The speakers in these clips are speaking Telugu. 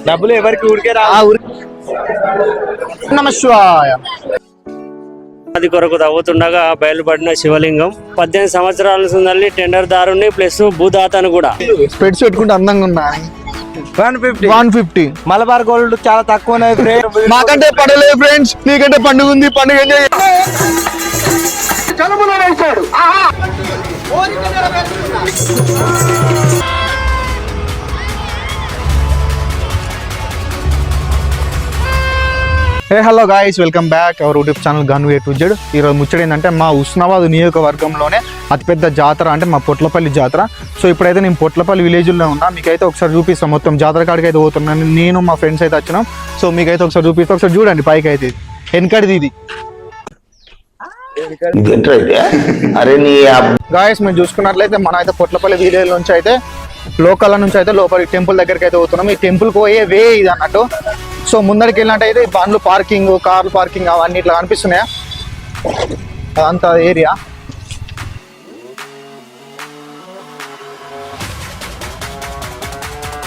డబ్బులు ఎవరికి ఊరికే రా. నమస్వాయ. అది కొరకు తవ్వుతుండగా బయలుపడిన శివలింగం 18 సంవత్సరాల నుండి టెండర్ దారుని ప్లస్ భూదాతను కూడా. స్పెట్స్ పెట్టుకుంటే అందంగా ఉన్నా. 150 మలబార్ గోల్డ్ చాలా తక్కువ. మాకంటే పడలేదు ఫ్రెండ్స్, నీకంటే పండుగ ఉంది. పండుగ enjoy. Hello guys, welcome back our YouTube channel gun way to Z. ఈరోజు ముచ్చట ఏంటంటే మా ఉస్నాబాద్ నియోజకవర్గంలోనే అతిపెద్ద జాతర అంటే మా పొట్లపల్లి జాతర. సో ఇప్పుడైతే నేను పొట్లపల్లి విలేజ్లో ఉన్నా. మీకైతే ఒకసారి చూపిస్తాం. మొత్తం జాతర కాడికి అయితే పోతున్నాను నేను, మా ఫ్రెండ్స్ అయితే వచ్చినాం. సో మీకైతే ఒకసారి చూపిస్తాం. ఒకసారి చూడండి పైకి అయితే వెనకడిది ఇది. గాయస్ మేము చూసుకున్నట్లయితే మనం అయితే పొట్లపల్లి విలేజ్ నుంచి అయితే లోకల్ నుంచి అయితే లోపలి టెంపుల్ దగ్గరికి అయితే పోతున్నాం. ఈ టెంపుల్కి పోయే వే ఇది అన్నట్టు. సో ముందరికి వెళ్ళినట్టయితే బండ్లు పార్కింగ్, కార్లు పార్కింగ్ అవన్నీ ఇట్లా కనిపిస్తున్నాయా, అదంతా ఏరియా.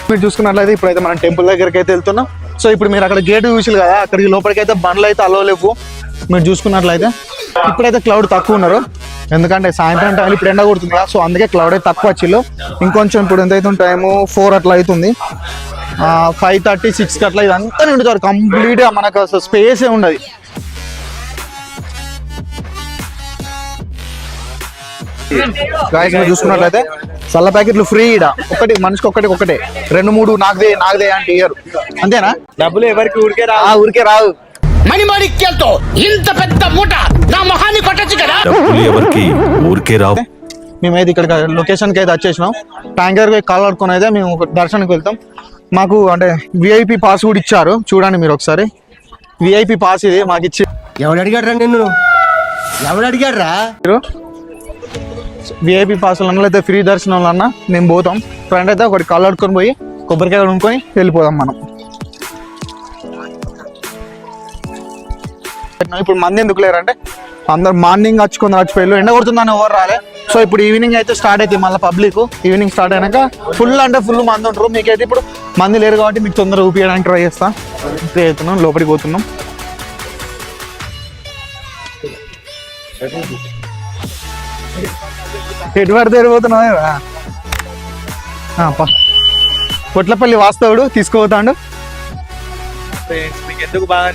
మీరు చూసుకున్నట్లయితే ఇప్పుడైతే మనం టెంపుల్ దగ్గరికి అయితే వెళ్తున్నాం. సో ఇప్పుడు మీరు అక్కడ గేట్ చూసారు కదా, అక్కడికి లోపలికి అయితే బండ్లు అయితే అలో లేవు. మీరు చూసుకున్నట్లయితే ఇప్పుడైతే క్లౌడ్ తక్కువ ఉన్నారు, ఎందుకంటే సాయంత్రం టైం ఇప్పుడు ఎండ కొడుతుంది కదా. సో అందుకే క్లౌడ్ అయితే తక్కువ వచ్చిల్లు. ఇంకొంచెం ఇప్పుడు ఎంత అవుతుంది, టైము 4 అట్లా అవుతుంది. 5:30, 6 అట్లా ఇదంతా నిండుతారు కంప్లీట్గా. మనకు అసలు స్పేసే ఉండదు. గాయస్ మీరు చూసుకున్నట్లయితే చల్ల ప్యాకెట్లు ఫ్రీ. ఒకటి మనిషికి ఒకటే 2-3 నాకుదే అంటే ఇయ్యరు. అంతేనా? డబ్బులు ఎవరికి ఊరికే రా. ఊరికే రావు. మణిమాణిక్యాలతో ఇంత పెద్ద మూట నా మొహాన్ని కొట్టచ్చు కదా. ఎవరికి ఊరికే రావు. మేమైతే ఇక్కడ లొకేషన్కి అయితే వచ్చేసినాం. ట్యాంకర్ కాల్ ఆడుకొని అయితే మేము దర్శనానికి వెళ్తాం. మాకు అంటే విఐపి పాస్ కూడా ఇచ్చారు. చూడండి మీరు ఒకసారి. విఐపి పాస్ ఇది మాకు ఇచ్చి. ఎవడు అడిగాడ్రా నిన్ను? ఎవడు అడిగాడ్రా? విఐపి పాసులు అన్న అయితే ఫ్రీ దర్శనం అన్న మేము పోతాం. ఫ్రెండ్ అయితే ఒకటి కాల్ ఆడుకొని పోయి కొబ్బరికాయ కొనుక్కొని వెళ్ళిపోదాం మనం. ఇప్పుడు మంది ఎందుకు లేరంటే అందరు మార్నింగ్ వచ్చుకొని వచ్చిపోయారు. ఎండ కొడుతుందని ఎవరు రాలే. సో ఇప్పుడు ఈవినింగ్ అయితే స్టార్ట్ అవుతుంది మళ్ళీ పబ్లిక్. ఈవినింగ్ స్టార్ట్ అయినాక ఫుల్ అంటే ఫుల్ మంది ఉంటారు. మీకైతే ఇప్పుడు మంది లేరు కాబట్టి మీకు తొందరగా ఊపియడానికి ట్రై చేస్తా. ట్రై అవుతున్నాం, లోపలికి పోతున్నాం. ఎటు పడితే ఎడిపోతున్నావు. పొట్లపల్లి వాస్తవుడు తీసుకుపోతాడు. మీకు ఎందుకు బాగా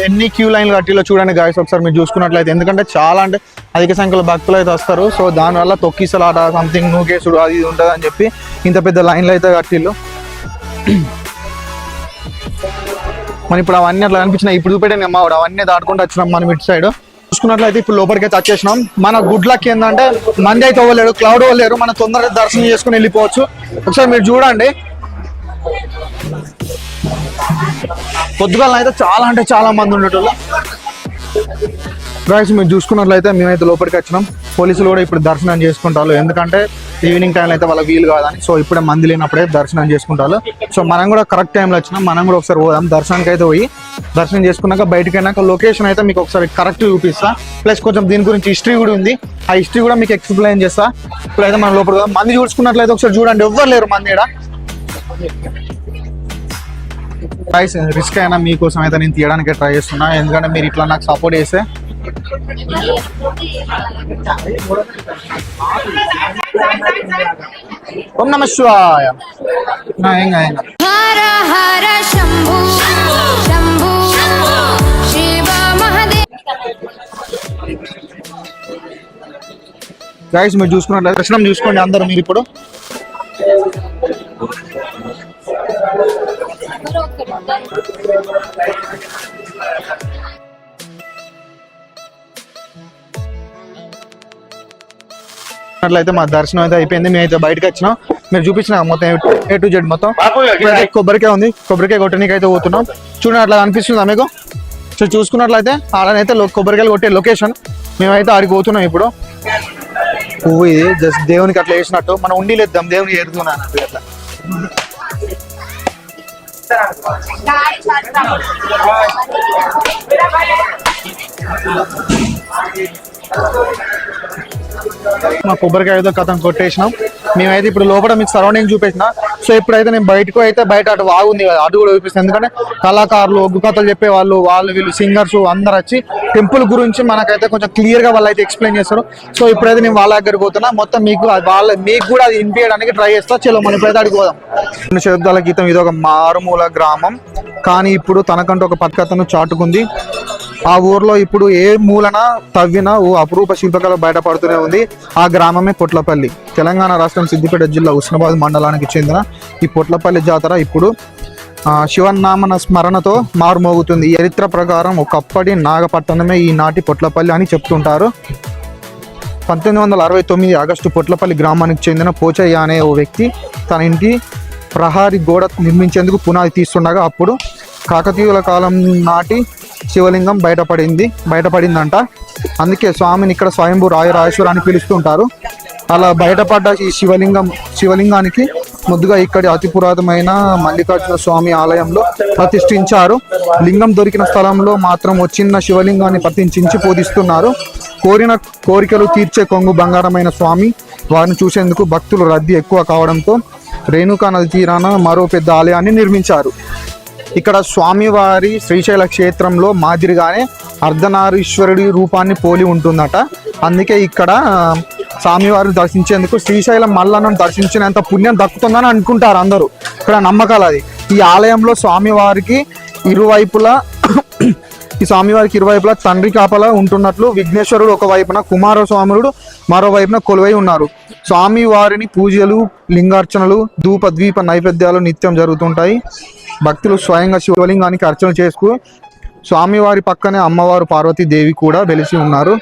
ఎన్ని క్యూ లైన్లు కట్టిలో చూడండి గాయస్ ఒకసారి మీరు చూసుకున్నట్లయితే. ఎందుకంటే చాలా అంటే అధిక సంఖ్యలో భక్తులు అయితే వస్తారు. సో దానివల్ల తొక్కిసలాట సంథింగ్ నూకేసుడు అది ఇది ఉంటుంది అని చెప్పి ఇంత పెద్ద లైన్లు అయితే కట్టిళ్ళు. మనం ఇప్పుడు అవన్నీ అట్లా అనిపించినాయి. ఇప్పుడు చూపెట్టాను అమ్మా, అవన్నీ దాటుకుంటూ వచ్చినాం మనం ఇటు సైడ్. చూసుకున్నట్లయితే ఇప్పుడు లోపలికి అయితే వచ్చేసినాం. మన గుడ్ లక్ ఏంటంటే మంది అయితే అవ్వలేడు, క్లౌడ్ అవ్వలేరు. మనం తొందరగా దర్శనం చేసుకుని వెళ్ళిపోవచ్చు. ఒకసారి మీరు చూడండి. పొద్దుగాల అయితే చాలా అంటే చాలా మంది ఉండేటోళ్ళు. గాయస్ మీరు చూసుకున్నట్లయితే మేమైతే లోపలికి వచ్చినాం. పోలీసులు కూడా ఇప్పుడు దర్శనం చేసుకుంటారు, ఎందుకంటే ఈవినింగ్ టైంలో అయితే వాళ్ళ వీలు కాదని. సో ఇప్పుడే మంది లేనప్పుడే దర్శనం చేసుకుంటారు. సో మనం కూడా కరెక్ట్ టైంలో వచ్చినాం. మనం కూడా ఒకసారి పోదాం. దర్శనానికి అయితే పోయి దర్శనం చేసుకున్నాక బయటకు అయినాక లొకేషన్ అయితే మీకు ఒకసారి కరెక్ట్ చూపిస్తా. ప్లస్ కొంచెం దీని గురించి హిస్టరీ కూడా ఉంది. ఆ హిస్టరీ కూడా మీకు ఎక్స్ప్లెయిన్ చేస్తా. ఇప్పుడైతే మనం లోపల మంది చూసుకున్నట్లయితే ఒకసారి చూడండి, ఎవ్వరు లేరు మంది ఇక్కడ. రిస్క్ అయినా మీకోసం అయితే నేను తీయడానికి ట్రై చేస్తున్నా, ఎందుకంటే మీరు ఇట్లా నాకు సపోర్ట్ చేస్తే. ఓం నమః శివాయ. గైస్ మీరు చూసుకున్నట్లయితే దర్శనం చూసుకోండి అందరూ మీరు. ఇప్పుడు అట్లయితే మా దర్శనం అయితే అయిపోయింది. మేమైతే బయటకు వచ్చినాం. మీరు చూపించిన మొత్తం A to Z మొత్తం. కొబ్బరికాయ ఉంది, కొబ్బరికాయ కొట్టడానికి అయితే పోతున్నాం. చూడండి అట్లా అనిపిస్తుందా మీకు? సో చూసుకున్నట్లయితే ఆడనైతే కొబ్బరికాయలు కొట్టే లొకేషన్. మేమైతే ఆడికి పోతున్నాం ఇప్పుడు. పువ్వు ఇది జస్ట్ దేవునికి అట్లా వేసినట్టు మనం ఉండి లేద్దాం, దేవునికి ఏరుతున్నాను అట్లా. మా కొబ్బరికాయతో కథం కొట్టేసినాం. మేమైతే ఇప్పుడు లోపల మీకు సరౌండింగ్ చూపించిన. సో ఇప్పుడైతే నేను బయట అటు వాగుంది కదా, అటు కూడా చూపిస్తాను. ఎందుకంటే కళాకారులు, ఒగ్గు కథలు చెప్పే వాళ్ళు వీళ్ళు సింగర్స్ అందరు వచ్చి టెంపుల్ గురించి మనకైతే కొంచెం క్లియర్ గా వాళ్ళు అయితే ఎక్స్ప్లెయిన్ చేస్తారు. సో ఇప్పుడైతే నేను వాళ్ళ దగ్గరికి పోతున్నా, మొత్తం మీకు కూడా అది వినిపించడానికి ట్రై చేస్తా. చలో మనం ఇప్పుడైతే అడిగి పోదాం. 2 శతాబ్దాల క్రితం ఇది ఒక మారుమూల గ్రామం, కానీ ఇప్పుడు తనకంటూ ఒక పక్కతను చాటుకుంది. ఆ ఊర్లో ఇప్పుడు ఏ మూలన తవ్వినా ఓ అపురూప శిల్పకళ బయటపడుతూనే ఉంది. ఆ గ్రామమే పొట్లపల్లి. తెలంగాణ రాష్ట్రం సిద్దిపేట జిల్లా హుస్నాబాద్ మండలానికి చెందిన ఈ పొట్లపల్లి జాతర ఇప్పుడు శివనామ స్మరణతో మారుమోగుతుంది. చరిత్ర ప్రకారం ఒకప్పటి నాగపట్టణమే ఈనాటి పొట్లపల్లి అని చెప్తుంటారు. 1969 ఆగస్టు పొట్లపల్లి గ్రామానికి చెందిన పోచయ్య అనే ఓ వ్యక్తి తన ఇంటి ప్రహారీ గోడ నిర్మించేందుకు పునాది తీస్తుండగా అప్పుడు కాకతీయుల కాలం నాటి శివలింగం బయటపడిందంట. అందుకే స్వామిని ఇక్కడ స్వయంభూ రాజరాజేశ్వర అని పిలుస్తుంటారు. అలా బయటపడ్డ ఈ శివలింగానికి ముద్దుగా ఇక్కడి అతి పురాతనమైన మల్లికార్జున స్వామి ఆలయంలో ప్రతిష్ఠించారు. లింగం దొరికిన స్థలంలో మాత్రం ఓ చిన్న శివలింగాన్ని ప్రతిష్ఠించి పూజిస్తున్నారు. కోరిన కోరికలు తీర్చే కొంగు బంగారమైన స్వామి వారిని చూసేందుకు భక్తులు రద్దీ ఎక్కువ కావడంతో రేణుకా నది తీరాన మరో పెద్ద ఆలయాన్ని నిర్మించారు. ఇక్కడ స్వామివారి శ్రీశైల క్షేత్రంలో మాదిరిగానే అర్ధనారీశ్వరుడి రూపాన్ని పోలి ఉంటుందట. అందుకే ఇక్కడ స్వామివారిని దర్శించేందుకు శ్రీశైలం మల్లన్నను దర్శించినంత పుణ్యం దక్కుతుందని అనుకుంటారు అందరూ. ఇక్కడ నమ్మకాలు అది. ఈ ఆలయంలో స్వామివారికి ఇరువైపులా తండ్రి కాపలా ఉంటున్నట్లు విఘ్నేశ్వరుడు ఒకవైపున, కుమారస్వాముడు మరోవైపున కొలువై ఉన్నారు. స్వామి వారిని పూజలు, లింగార్చనలు, ధూప ద్వీప నైవేద్యాలు నిత్యం జరుగుతుంటాయి. భక్తులు స్వయంగా శివలింగానికి అర్చన చేసుకు స్వామివారి పక్కనే అమ్మవారు పార్వతీదేవి కూడా వెలిసి ఉన్నారు.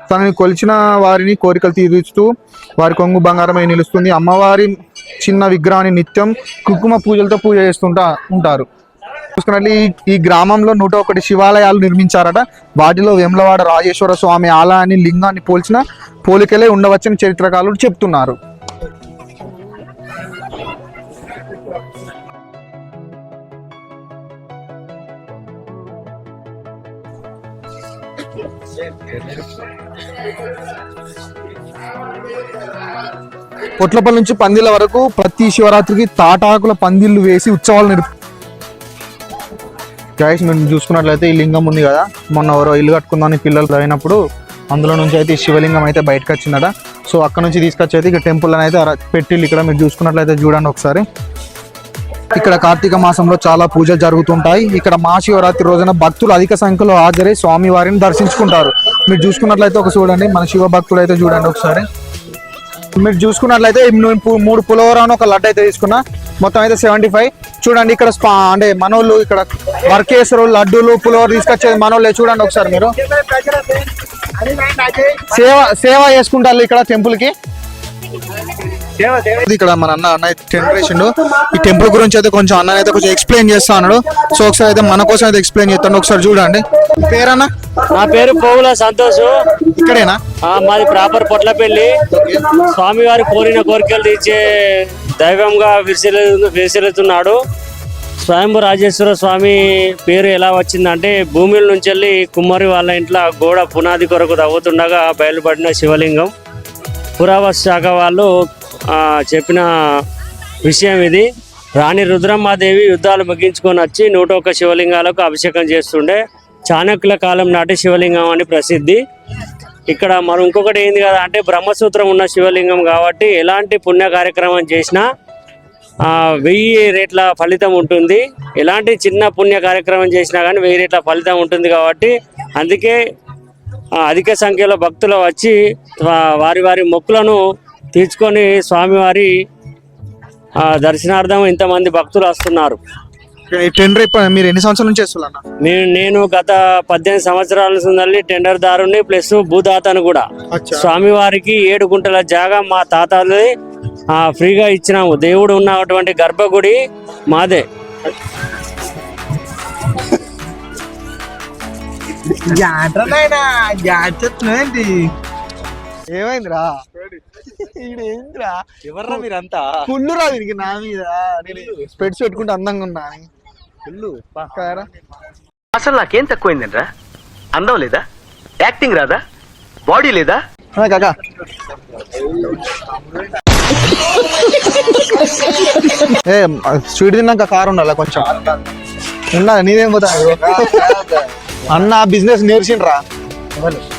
తనని కొలిచిన వారిని కోరికలు తీరుస్తూ వారి కొంగు బంగారమై నిలుస్తుంది. అమ్మవారి చిన్న విగ్రహాన్ని నిత్యం కుంకుమ పూజలతో పూజ ఉంటారు. చూసుకున్నట్లు ఈ గ్రామంలో 101 శివాలయాలు నిర్మించారట. వాటిలో వేములవాడ రాజేశ్వర స్వామి ఆలయాన్ని లింగాన్ని పోల్చిన పోలికలే ఉండవచ్చని చరిత్రకారులు చెప్తున్నారు. పొట్లపల్లి నుంచి పందిళ్ళ వరకు ప్రతి శివరాత్రికి తాటాకుల పందిళ్ళు వేసి ఉత్సవాలు గైస్ మేము చూసుకున్నట్లయితే ఈ లింగం ఉంది కదా, మొన్న ఎవరో ఇల్లు కట్టుకుందామని పిల్లలు అయినప్పుడు అందులో నుంచి అయితే ఈ శివలింగం అయితే బయటకు వచ్చిందట. సో అక్కడ నుంచి తీసుకొచ్చి అయితే ఇక టెంపుల్ అని అయితే పెట్టిళ్ళు. ఇక్కడ మీరు చూసుకున్నట్లయితే చూడండి ఒకసారి. ఇక్కడ కార్తీక మాసంలో చాలా పూజలు జరుగుతుంటాయి. ఇక్కడ మహాశివరాత్రి రోజున భక్తులు అధిక సంఖ్యలో హాజరై స్వామి వారిని దర్శించుకుంటారు. మీరు చూసుకున్నట్లయితే ఒక చూడండి, మన శివ భక్తులు అయితే చూడండి ఒకసారి. మీరు చూసుకున్నట్లయితే 3 పులిహోర ఒక లడ్డు అయితే తీసుకున్నా, మొత్తం అయితే 75. చూడండి ఇక్కడ అంటే మనోళ్ళు ఇక్కడ వర్క్ చేస్తారు, లడ్డూలు పులిహోర తీసుకొచ్చేది మనోళ్ళే. చూడండి ఒకసారి మీరు సేవ చేసుకుంటారు ఇక్కడ టెంపుల్ కి. ఇక్కడ మన అన్న టెంపుల్ వేసిండు. ఈ టెంపుల్ గురించి అయితే కొంచెం అన్న అయితే కొంచెం ఎక్స్ప్లెయిన్ చేస్తా అన్నాడు. సో ఒకసారి అయితే మన కోసం అయితే ఎక్స్ప్లెయిన్ చేస్తాను. ఒకసారి చూడండి. పేరన్నా? నా పేరు పోగుల సంతోష్. ఇక్కడేనా? మాది ప్రాపర్ పొట్లపల్లి. స్వామివారి కోరిన కోరికలు తీర్చే దైవంగా విరిసిల్లుతున్నాడు. స్వయంభూ రాజేశ్వర స్వామి పేరు ఎలా వచ్చిందంటే, భూమిల నుంచి వెళ్ళి కుమ్మరి వాళ్ళ ఇంట్లో గోడ పునాది కొరకు తవ్వుతుండగా బయలుపడిన శివలింగం. పురావస్తు శాఖ వాళ్ళు చెప్పిన విషయం ఇది. రాణి రుద్రమ్మాదేవి యుద్ధాలు ముగించుకొని వచ్చి 101 శివలింగాలకు అభిషేకం చేస్తుండే. చాణక్యుల కాలం నాటి శివలింగం అని ప్రసిద్ధి. ఇక్కడ మనం ఇంకొకటి ఏంది కదా అంటే, బ్రహ్మసూత్రం ఉన్న శివలింగం కాబట్టి ఎలాంటి పుణ్య కార్యక్రమం చేసినా 1000 రెట్ల ఫలితం ఉంటుంది. ఎలాంటి చిన్న పుణ్య కార్యక్రమం చేసినా కానీ 1000 రెట్ల ఫలితం ఉంటుంది. కాబట్టి అందుకే అధిక సంఖ్యలో భక్తులు వచ్చి వారి మొక్కులను తీర్చుకొని స్వామివారి దర్శనార్థం ఇంతమంది భక్తులు వస్తున్నారు. మీరు ఎన్ని సంవత్సరాల నుంచి చేస్తున్నా? నేను గత 18 సంవత్సరాల నుంచి టెండర్ దారుని ప్లస్ భూదాతను కూడా. స్వామివారికి 7 గుంటల జాగా మా తాతది ఫ్రీగా ఇచ్చినాము. దేవుడు ఉన్నటువంటి గర్భగుడి మాదే. ఏమైందిరా? ఎవర్రా మీరంతా? ఫుల్ రా దీనికి నా మీద. స్పెట్స్ పెట్టుకుంటే అందంగా ఉన్నా. అసలు నాకేం తక్కువైందంట్రా? అందం లేదా? యాక్టింగ్ రాదా? బాడీ లేదా? కాకా ఏ స్వీట్ తిన్నాక కారు ఉండాలి కొంచెం ఉన్నా నీదేం పోతా అన్న బిజినెస్ నేర్చిండ్రా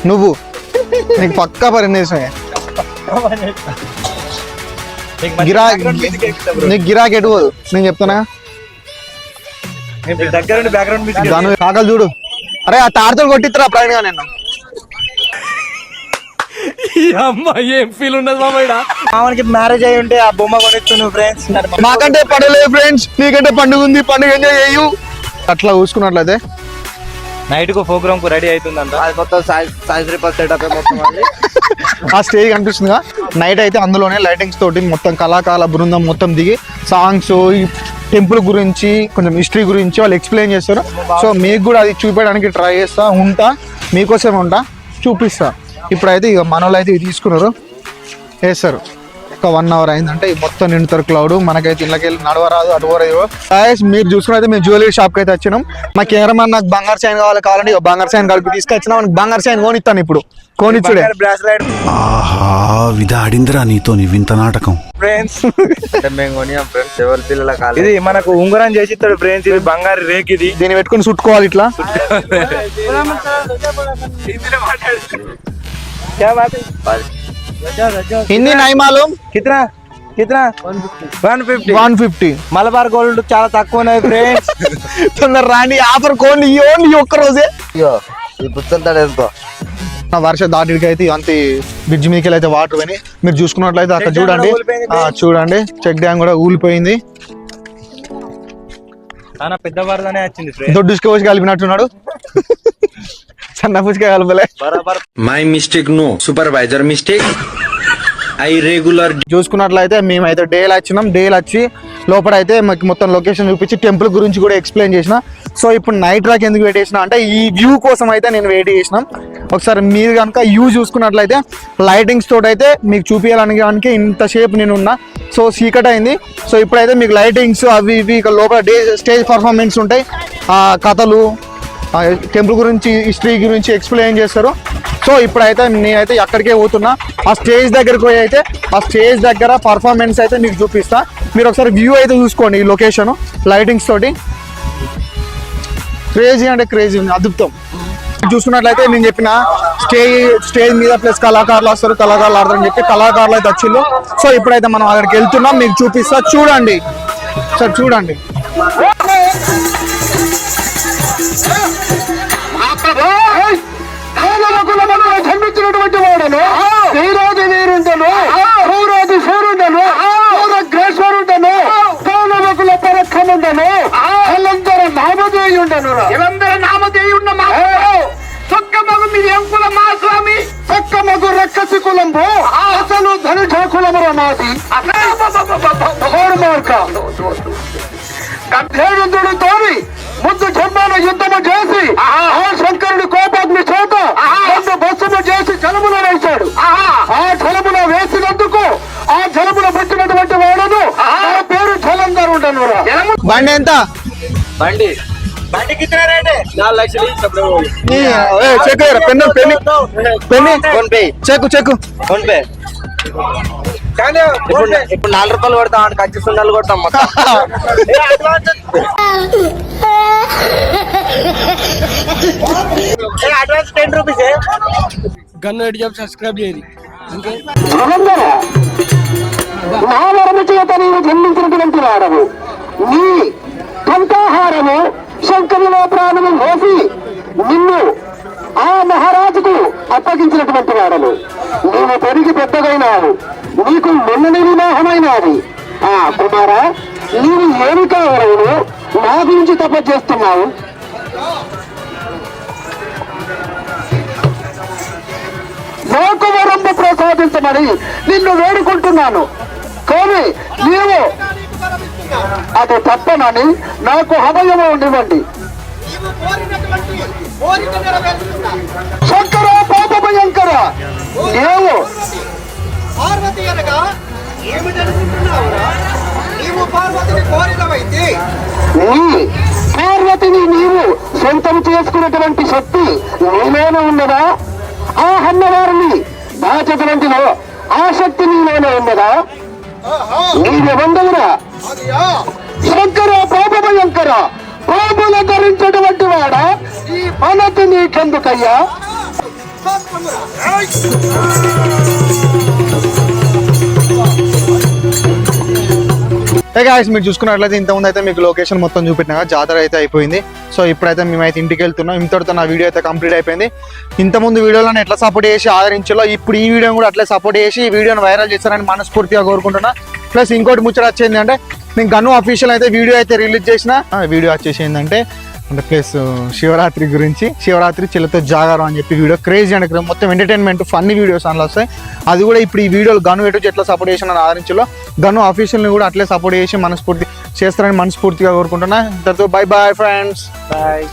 నువ్వు నీకు పక్కా పని నేర్చునే నీకు గిరాకీ ఎటు పోదు నేను చెప్తున్నా దగ్గర బ్యాక్గ్రౌండ్ మ్యూజిక్ దాని కాకలు చూడు అరే ఆ తాడుతో కొట్టిస్తురా ప్రయాణంగా నేను ఏం ఫీల్ ఉండదు మామకి మ్యారేజ్ అయి ఉంటే ఆ బొమ్మ కొనిస్తున్నావు ఫ్రెండ్స్. మాకంటే పడలేదు ఫ్రెండ్స్, నీకంటే పండుగ ఉంది, పండుగ ఎంజాయ్ చేయు. అట్లా చూసుకున్నట్లయితే నైట్ కు ప్రోగ్రామ్ కు రెడీ అవుతుందంట. అది మొత్తం సెటప్ మొత్తం ఆ స్టేజ్ కనిపిస్తుందిగా. నైట్ అయితే అందులోనే లైటింగ్స్ తోటి మొత్తం కళాకాల బృందం మొత్తం దిగి సాంగ్స్, టెంపుల్ గురించి, కొంచెం హిస్టరీ గురించి వాళ్ళు ఎక్స్ప్లెయిన్ చేస్తారు. సో మీకు కూడా అది చూపించడానికి ట్రై చేస్తా ఉంటా, మీకోసం ఉంటా, చూపిస్తా. ఇప్పుడైతే ఇక మన వాళ్ళు అయితే ఇవి తీసుకున్నారు, వేస్తారు. ఒక 1 hour అయిందంటే మొత్తం నిండుతారు క్లౌడ్. మనకైతే ఇళ్ళకెళ్ళి నడవరాదు, అటువరాదు. మీరు చూసుకున్నైతే మేము జ్యువెలరీ షాప్కి అయితే వచ్చినాం. మా కెమెరామెన్ నాకు బంగారు చైన్ కావాలంటే బంగారు చైన్ కలిపి తీసుకొచ్చినా. మనకి బంగారు చైన్ కొనిస్తాను ఇప్పుడు, కొనిచ్చుడే. బ్రాస్లెట్ ఆహా విధాడిందిరా నీతో వింత నాటకం. ఫ్రెండ్స్ మేము కొనియాం ఫ్రెండ్స్, ఎవరి పిల్లల కాదు. ఇది మనకు ఉంగరం చేసి ఇస్తాడు ఫ్రెండ్స్. ఇది బంగారు రేక్. ఇది దీన్ని పెట్టుకుని చుట్టుకోవాలి ఇట్లా. హిందీ నై మాలూమ్ కిత్నా 150. మలబార్ గోల్డ్ చాలా తక్కువ ఉన్నాయి ఫ్రెండ్స్. తొందర రాండి, ఆఫర్ కోండి ఓన్లీ ఒక్క రోజే. ఈ పుస్తకాలు ఎంతో వర్ష దాటికి అయితే అంత బ్రిడ్జ్ మీదకి అయితే వాటర్ పోయి. మీరు చూసుకున్నట్లయితే అక్కడ చూడండి, చూడండి చెక్ డ్యామ్ కూడా ఊలిపోయింది. చాలా పెద్ద వరదనే వచ్చింది. దొడ్డు ఇసుక పోసి కలిపినట్టున్నాడు, సన్న పుసుక కలపలే. My mistake no supervisor mistake. I regular. చూసుకున్నట్లయితే మేమైతే డేలు వచ్చినాం. డేలు వచ్చి లోపల అయితే మాకు మొత్తం లొకేషన్ చూపించి టెంపుల్ గురించి కూడా ఎక్స్ప్లెయిన్ చేసిన. సో ఇప్పుడు నైట్ ట్రాక్ ఎందుకు వెయిట్ చేసిన అంటే ఈ వ్యూ కోసం అయితే నేను వెయిట్ చేసినాం. ఒకసారి మీరు కనుక వ్యూ చూసుకున్నట్లయితే లైటింగ్స్ తోటి అయితే మీకు చూపించాలని ఇంతసేపు నేను ఉన్నా. సో చీకట్ అయింది. సో ఇప్పుడైతే మీకు లైటింగ్స్ అవి ఇవి లోపల స్టేజ్ పర్ఫార్మెన్స్ ఉంటాయి, కథలు, టెంపుల్ గురించి, హిస్టరీ గురించి ఎక్స్ప్లెయిన్ చేస్తారు. సో ఇప్పుడైతే నేనైతే అక్కడికే పోతున్నా. ఆ స్టేజ్ దగ్గరకు పోయి అయితే ఆ స్టేజ్ దగ్గర పర్ఫార్మెన్స్ అయితే మీకు చూపిస్తా. మీరు ఒకసారి వ్యూ అయితే చూసుకోండి. ఈ లొకేషన్ లైటింగ్స్ తోటి క్రేజీ అంటే క్రేజీ ఉంది, అద్భుతం. చూసుకున్నట్లయితే నేను చెప్పిన స్టేజ్ మీద ప్లస్ కళాకారులు వస్తారు, కళాకారులు ఆడతారని చెప్పి కళాకారులు అయితే వచ్చిండ్రు. సో ఇప్పుడైతే మనం అక్కడికి వెళ్తున్నాం, మీకు చూపిస్తా. చూడండి సార్, చూడండి. జన్మించినటువంటి వాడను, శ్రీరాజు వీరుండను, సూరాజు సూర్యుడను, గ్రేశ్వరుడను, పౌనవకుల పరఖముండను, ఎలందర నామధేయుండను. ఎలందర నామధేయుండ సొక్కమగు మీ ఎంకుల మా స్వామి, సొక్కమగు రక్కసి కులంబు, అసలు ధనుష కులముర మాది. గంధేంద్రుడు తోని ముద్దు చెంబాల యుద్ధము చేసి ఆ శంకరుడి కోపాగ్ని చేత బస్సును చేసి జలములో వేశాడు. ఆ జలములో వేసినందుకు ఆ జలములో పెట్టినటువంటి వాడును ఆ పేరు జలంధరుడను. బండి ఎంత? బండి కిतना रेट है? 4 लाख से చెక్ పెన్ని చెక్కు చెక్కు ఫోన్ పే. ఇప్పుడు 4 రూపాయలు కొడతాం, అంటే ఖర్చు 0 కొడతాం మొత్తం. Advance 10 rupees. గన్ను ఎడ్ జాబ్ సబ్స్క్రైబ్ చేయాలి. నావరము చేత నీవు జన్మించినటువంటి వాడము, నీ కంఠాహారము శంకరులో ప్రాణము మోసి నిన్ను ఆ మహారాజుకు అప్పగించినటువంటి వాడము. నీవు పెరిగి పెద్దగైనావు, నీకు మొన్నని వివాహమైనది. ఆ కుమారా, నీవు ఏమి కావాలను నా గురించి తపస్సు చేస్తున్నావు? నాకు వరము ప్రసాదించమని నిన్ను వేడుకుంటున్నాను. కానీ నీవు అది తప్పనని నాకు అభయము ఉండివ్వండి. శంకర పాప భయంకర, నీవు పార్వతి అనగా ఏమిటనుకుంటున్నావురా? నీవు పార్వతిని కోరినవైతే పార్వతిని నీవు సొంతం చేసుకున్నటువంటి శక్తి నీలోనే ఉన్నదా? ఆ అన్నవారిని నా చతురంతిలో ఆసక్తి నీలోనే ఉన్నదా? నీవే వందవురా శంకర పాప భయంకర పాపలు ధరించినటువంటి వాడా ఈ పనతి నీకెందుకయ్యా? గాయస్ మీరు చూసుకున్నట్లయితే ఇంతకుముందు అయితే మీకు లొకేషన్ మొత్తం చూపెట్టినా జాతర అయితే అయిపోయింది. సో ఇప్పుడైతే మేమైతే ఇంటికి వెళ్తున్నాం. ఇంతటితో నా వీడియో అయితే కంప్లీట్ అయిపోయింది. ఇంతకుముందు వీడియోలను ఎట్లా సపోర్ట్ చేసి ఆదరించాలో ఇప్పుడు ఈ వీడియోని కూడా అట్లే సపోర్ట్ చేసి ఈ వీడియోని వైరల్ చేస్తారని మనస్ఫూర్తిగా కోరుకుంటున్నా. ప్లస్ ఇంకోటి ముచ్చట వచ్చింది అంటే నేను గన్ను అఫీషియల్ అయితే వీడియో అయితే రిలీజ్ చేసిన. వీడియో వచ్చేసి ఏంటంటే ప్లస్ శివరాత్రి గురించి, శివరాత్రి చిల్లతో జాగారం అని చెప్పి వీడియో క్రేజీ అండ్ మొత్తం ఎంటర్టైన్మెంట్ ఫన్నీ వీడియోస్ అందులో వస్తాయి. అది కూడా ఇప్పుడు ఈ వీడియోలు గను ఎటు ఎట్లా సపోర్ట్ చేసి నన్ను ఆదరించాలో గను అఫీషియల్ని కూడా అట్లే సపోర్ట్ చేసి మనస్ఫూర్తి చేస్తారని మనస్ఫూర్తిగా కోరుకుంటున్నా. దాంతో బై బాయ్ ఫ్రెండ్స్. బాయ్.